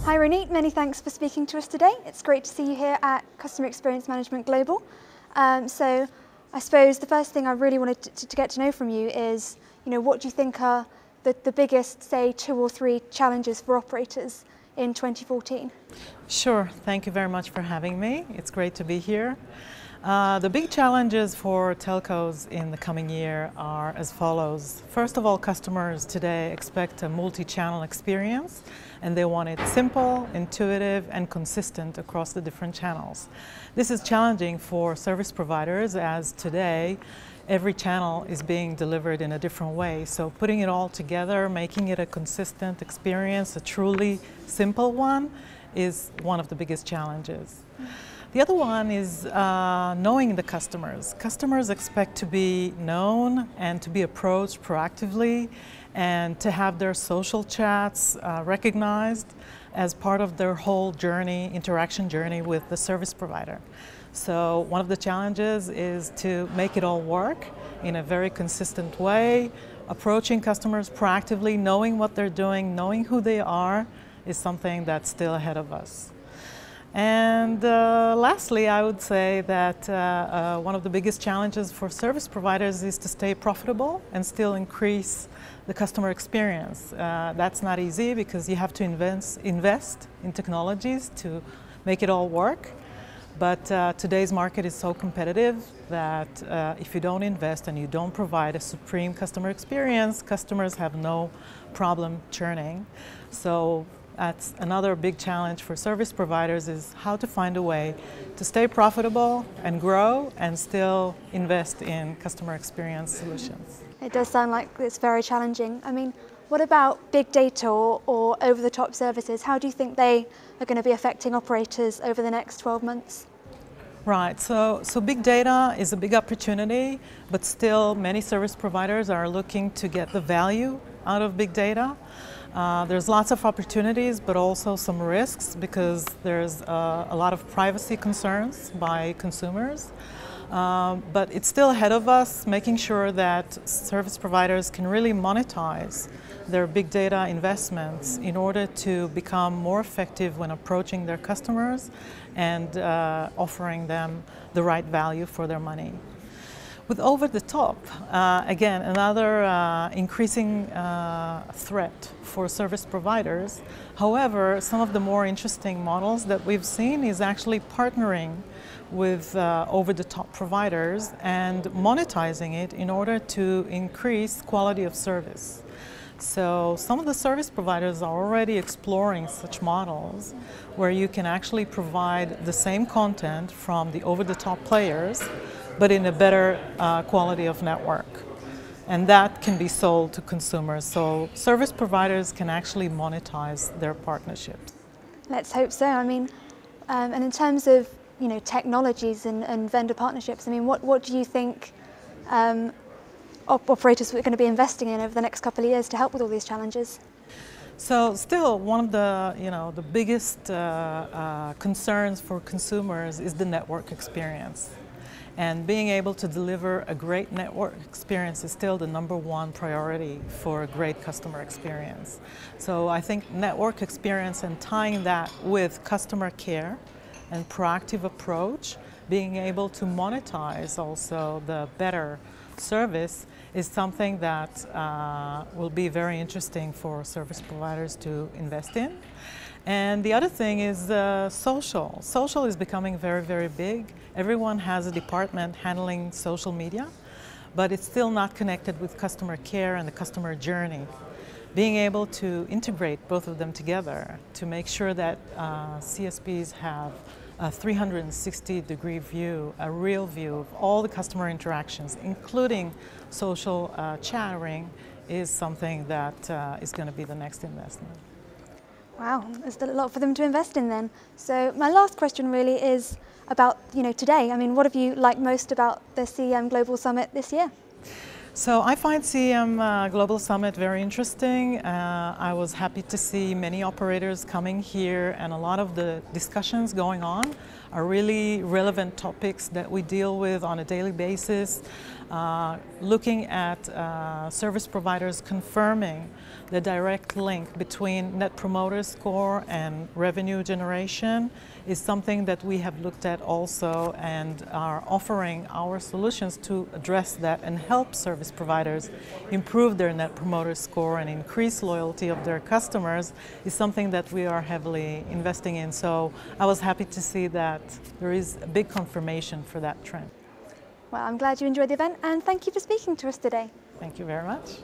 Hi Ronit, many thanks for speaking to us today. It's great to see you here at Customer Experience Management Global. So I suppose the first thing I really wanted to get to know from you is, what do you think are the biggest, say, 2 or 3 challenges for operators in 2014? Sure, thank you very much for having me. It's great to be here. The big challenges for telcos in the coming year are as follows. First of all, customers today expect a multi-channel experience, and they want it simple, intuitive, and consistent across the different channels. This is challenging for service providers, as today every channel is being delivered in a different way. So putting it all together, making it a consistent experience, a truly simple one, is one of the biggest challenges. The other one is knowing the customers. Customers expect to be known and to be approached proactively and to have their social chats recognized as part of their whole journey, interaction journey with the service provider. So one of the challenges is to make it all work in a very consistent way. Approaching customers proactively, knowing what they're doing, knowing who they are, is something that's still ahead of us. And lastly, I would say that one of the biggest challenges for service providers is to stay profitable and still increase the customer experience. That's not easy because you have to invest in technologies to make it all work. But today's market is so competitive that if you don't invest and you don't provide a supreme customer experience, customers have no problem churning. So that's another big challenge for service providers, is how to find a way to stay profitable and grow and still invest in customer experience solutions. It does sound like it's very challenging. I mean, what about big data or over-the-top services? How do you think they are going to be affecting operators over the next 12 months? Right, so big data is a big opportunity, but still many service providers are looking to get the value out of big data. There's lots of opportunities, but also some risks because there's a lot of privacy concerns by consumers. But it's still ahead of us, making sure that service providers can really monetize their big data investments in order to become more effective when approaching their customers and offering them the right value for their money. With over-the-top, again, another increasing threat for service providers. However, some of the more interesting models that we've seen is actually partnering with over-the-top providers and monetizing it in order to increase quality of service. So some of the service providers are already exploring such models where you can actually provide the same content from the over-the-top players, but in a better quality of network. And that can be sold to consumers. So service providers can actually monetize their partnerships. Let's hope so. I mean, and in terms of technologies and vendor partnerships, I mean, what do you think operators are going to be investing in over the next couple of years to help with all these challenges? So still, one of the biggest concerns for consumers is the network experience. And being able to deliver a great network experience is still the #1 priority for a great customer experience. So I think network experience and tying that with customer care and proactive approach, being able to monetize also the better service, is something that will be very interesting for service providers to invest in. And the other thing is social. Social is becoming very, very big. Everyone has a department handling social media, but it's still not connected with customer care and the customer journey. Being able to integrate both of them together to make sure that CSPs have a 360-degree view, a real view of all the customer interactions, including social chattering, is something that is going to be the next investment. Wow, there's a lot for them to invest in then. So my last question really is about today. I mean, what have you liked most about the CEM Global Summit this year? So I find CEM Global Summit very interesting. I was happy to see many operators coming here, and a lot of the discussions going on are really relevant topics that we deal with on a daily basis. Looking at service providers confirming the direct link between Net Promoter Score and revenue generation is something that we have looked at also and are offering our solutions to address that and help service providers improve their Net Promoter Score and increase loyalty of their customers is something that we are heavily investing in. So I was happy to see that there is a big confirmation for that trend. Well, I'm glad you enjoyed the event, and thank you for speaking to us today. Thank you very much.